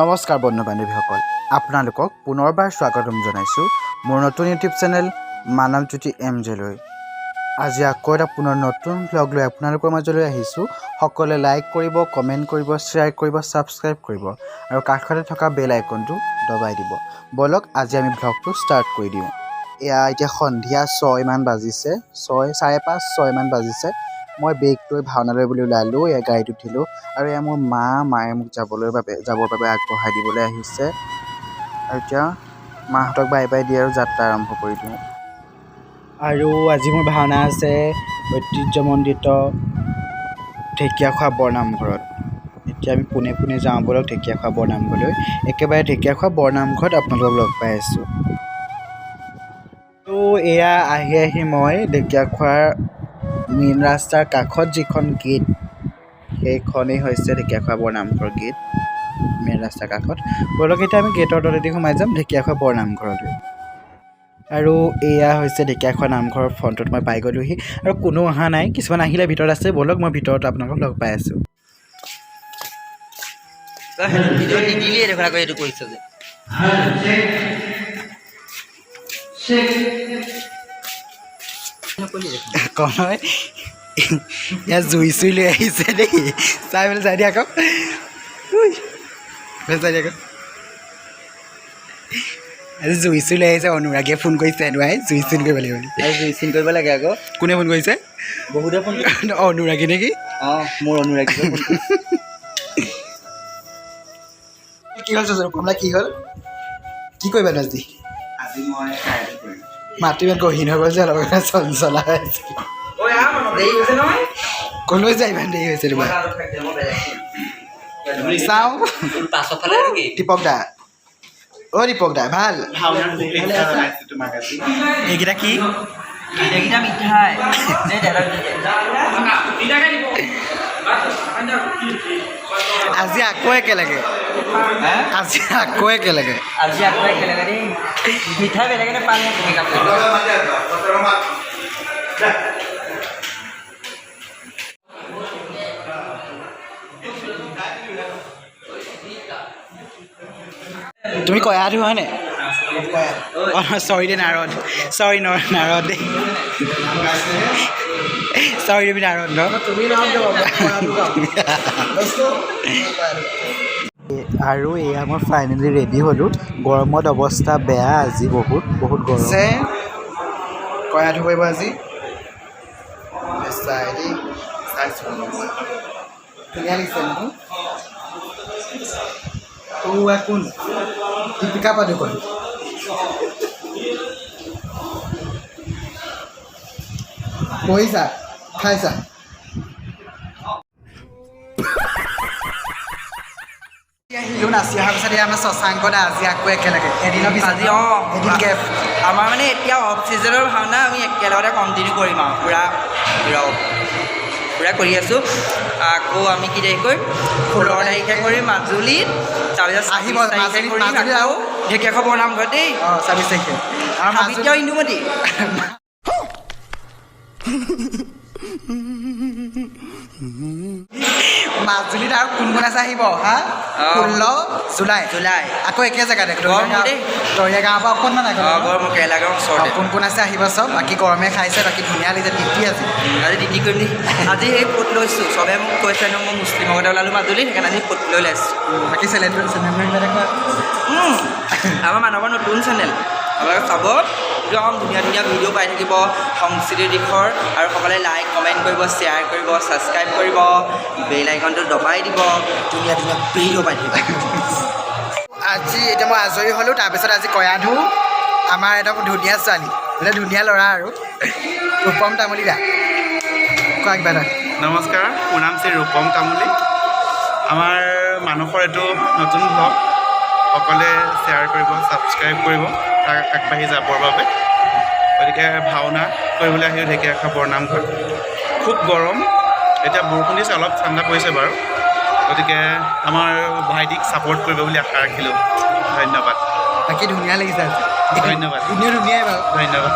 নমস্কাৰ বন্ধু বান্ধৱীসকল, আপোনালোকক পুনৰবাৰ স্বাগতম জনাইছোঁ মোৰ নতুন ইউটিউব চেনেল মানৱজ্যোতি MJ-লৈ। আজি আকৌ এটা পুনৰ নতুন ভ্লগ লৈ আপোনালোকৰ মাজলৈ আহিছোঁ। সকলোৱে লাইক কৰিব, কমেণ্ট কৰিব, শ্বেয়াৰ কৰিব, ছাবস্ক্ৰাইব কৰিব আৰু কাষতে থকা বেল আইকনটো দবাই দিব। বলক আজি আমি ভ্লগটো ষ্টাৰ্ট কৰি দিওঁ। এতিয়া সন্ধিয়া 6 মান বাজিছে, 5:30, 6 মান বাজিছে। মই বেগ লৈ ভাওনালৈ বুলি ওলালোঁ। গাড়ীত উঠিলোঁ আৰু মোৰ মায়ে মোক যাবৰ বাবে আগবঢ়াই দিবলৈ আহিছে। আৰু এতিয়া মাহঁতক বাই বাই দি আৰু যাত্ৰা আৰম্ভ কৰি দিওঁ। আৰু আজি মোৰ ভাওনা আছে ঐতিহ্যমণ্ডিত ঢেকীয়াখোৱা বৰনামঘৰত। এতিয়া আমি পোনে পোনে যাওঁ বলক ঢেকীয়াখোৱা বৰনামঘৰলৈ। একেবাৰে ঢেকীয়াখোৱা বৰনামঘৰত আপোনালোকক লগ পাই আছোঁ। তো এয়া আহি মই ঢেকীয়াখোৱাৰ মেইন ৰাস্তাৰ কাষত যিখন গেট, সেইখনেই হৈছে ঢেকীয়াখোৱা বৰনামঘৰ গেট। মেইন ৰাস্তাৰ কাষত বলক এতিয়া আমি গেটৰ তলেদি সোমাই যাম ঢেকীয়াখোৱা বৰনামঘৰলৈ। আৰু এয়া হৈছে ঢেকীয়াখোৱা নামঘৰৰ ফ্ৰণ্টত মই পাই গ'লোহি আৰু কোনো অহা নাই। কিছুমান আহিলে ভিতৰত আছে, বলক মই ভিতৰত আপোনালোকক লগ পাই আছোঁ। কয় ইয়াত জুই চুই লৈ আহিছে দেই, চাই পেলাই চাই দিয়া আকৌ, চাই দিয়া আকৌ। আজি জুই চুই লৈ আহিছে। অনুৰাগীয়ে ফোন কৰিছে নোৱাই জুই চিন কৰিব লাগিব বুলি। জুই চিন কৰিব লাগে আকৌ। কোনে ফোন কৰিছে? বহুতে ফোন অনুৰাগী নেকি? অঁ, মোৰ অনুৰাগী। কি হ'ল কমলা, কি হ'ল? কি কৰিবা আজি? আজি মই মাতটো ইমান গহীন হৈ গ'ল যে অলপ চঞ্চলা হৈ আছে। দেৰি হৈছে নহয়। ক'লৈ যায় ইমান দেৰি হৈছে তোমাৰ? চাওঁ পাছৰফালে নেকি? দীপক দা, অ' দীপক দা ভাল? এইকেইটা কি? এইকেইটা মিঠাই। আজি আকৌ একেলগে, আজি আকৌ একেলগে দেই। মিঠাই বেলেগে নাপালে। তুমি কয়াধু হয়নে? চৰি দেই নাৰদ, চৰি নাৰদ দেই, চৰি তুমি নাৰদ ন? আৰু এয়া মই ফাইনেলি ৰেডি হ'লোঁ। গৰমত অৱস্থা বেয়া আজি, বহুত গৰম। কয়া ধুব পাৰিব আজি। চাই দেই, চাইছোঁ ধুনীয়া লাগিছে নহয়। কোন? দীপিকা পাডুকন। বহিছা, খাইছা? আহিলোঁ নাচি অহাৰ পিছত আমাৰ শশাংক দা আজি আকৌ একেলগে এদিনৰ পিছত আজি এদিন গেপ। আমাৰ মানে এতিয়া অফ চিজনৰ ভাওনা আমি একেলগতে কণ্টিনিউ কৰিম আৰু পূৰা কৰি আছোঁ। আকৌ আমি কি তাৰিখ কৰিম? 16 তাৰিখে কৰিম মাজুলীত, তাৰপিছত আহিব মাজুলীত কৰিম আৰু ঢেকীয়াখোৱা বৰনামঘৰত দেই। 26 তাৰিখে আৰু সাবিত্ৰী ইন্দুমতী। মাজুলীত আৰু কোন আছে আহিব? 16 জুলাই আকৌ একে জেগাতে দৰিয়া গাঁৱৰ পৰা অকণমান মোৰ কেৰেলা গাঁৱৰ ওচৰতে। কোন আছে আহিব চব। বাকী গৰমে খাইছে, বাকী ধুনীয়া লাগিছে। তিতি আজি ডিটি কৰিম দেই। আজি সেই ফুট লৈছোঁ, চবে মোক কৈছে ন মই মুছলিমৰ আগতে ওলালোঁ মাজুলীত, সেইকাৰণে আজি ফুট লৈ ওলাইছোঁ। বাকী চেনেল আমাৰ মানৱৰ নতুন চেনেল, আপোনালোকে চাব। একদম ধুনীয়া ভিডিঅ' পাই থাকিব সংস্কৃতিৰ দিশৰ। আৰু সকলোৱে লাইক, কমেণ্ট কৰিব, শ্বেয়াৰ কৰিব, ছাবস্ক্ৰাইব কৰিব, বেল আইকনটো দবাই দিব। ধুনীয়া ভিডিঅ' পাই থাকিব। আজি এতিয়া মই আজৰি হ'লোঁ। তাৰপিছত আজি কয়াধু আমাৰ একদম ধুনীয়া ছোৱালী, মানে ধুনীয়া ল'ৰা আৰু ৰূপম তামুলী দা। কোৱা কিবা এটা। নমস্কাৰ, মোৰ নাম শ্ৰী ৰূপম তামুলী। আমাৰ মানসৰ এইটো নতুন ভ্লগ, সকলোৱে শ্বেয়াৰ কৰিব, ছাবস্ক্ৰাইব কৰিব তাক আগবাঢ়ি যাবৰ বাবে। গতিকে ভাওনা কৰিবলৈ আহিলোঁ ঢেকীয়াখোৱা বৰনামঘৰ। খুব গৰম, এতিয়া বৰষুণ দিছে, অলপ ঠাণ্ডা পৰিছে বাৰু। গতিকে আমাৰ ভাইটিক ছাপোৰ্ট কৰিব বুলি আশা ৰাখিলোঁ। ধন্যবাদ। বাকী ধুনীয়া লাগিছে আজি। ধন্যবাদ। ধুনীয়াই বাৰু। ধন্যবাদ।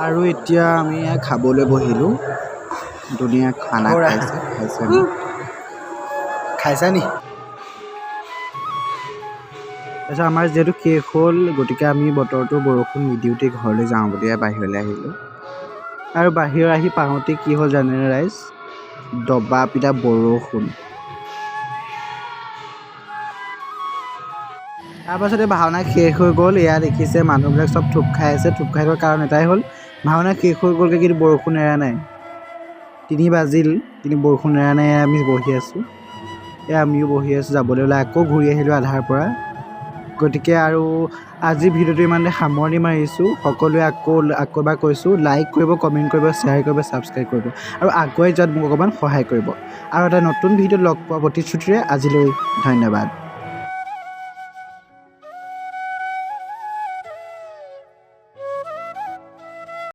আৰু এতিয়া আমি খাবলৈ বহিলোঁ ধুনীয়া খানা খাইছা নি তাৰপিছত আমাৰ যিহেতু শেষ হ'ল গতিকে আমি বতৰটো বৰষুণ নিদিওঁতে ঘৰলৈ যাওঁ বুলি বাহিৰলৈ আহিলোঁ আৰু বাহিৰ আহি পাওঁতে কি হ'ল জানেনে ৰাইজ দবা পিটা বৰষুণ তাৰপাছতে ভাওনা শেষ হৈ গ'ল এয়া দেখিছে মানুহবিলাক চব থুপ খাই আছে থুপ খাই থোৱাৰ কাৰণ এটাই হ'ল ভাওনা শেষ হৈ গ'লগৈ কিন্তু বৰষুণ এৰা নাই 3 বাজিল কিন্তু বৰষুণ এৰা নাই আমি বহি আছোঁ আমিও বহি আছোঁ যাবলৈ ওলাই আকৌ ঘূৰি আহিলোঁ আধাৰ পৰা গতিকে আৰু আজি ভিডিঅ'টো ইমানতে সামৰণি মাৰিছোঁ সকলোৱে আকৌ এবাৰ কৈছোঁ লাইক কৰিব কমেণ্ট কৰিব শ্বেয়াৰ কৰিব ছাবস্ক্ৰাইব কৰিব আৰু আগুৱাই যোৱাত মোক অকণমান সহায় কৰিব আৰু এটা নতুন ভিডিঅ'ত লগ পোৱা প্ৰতিশ্ৰুতিৰে আজিলৈ ধন্যবাদ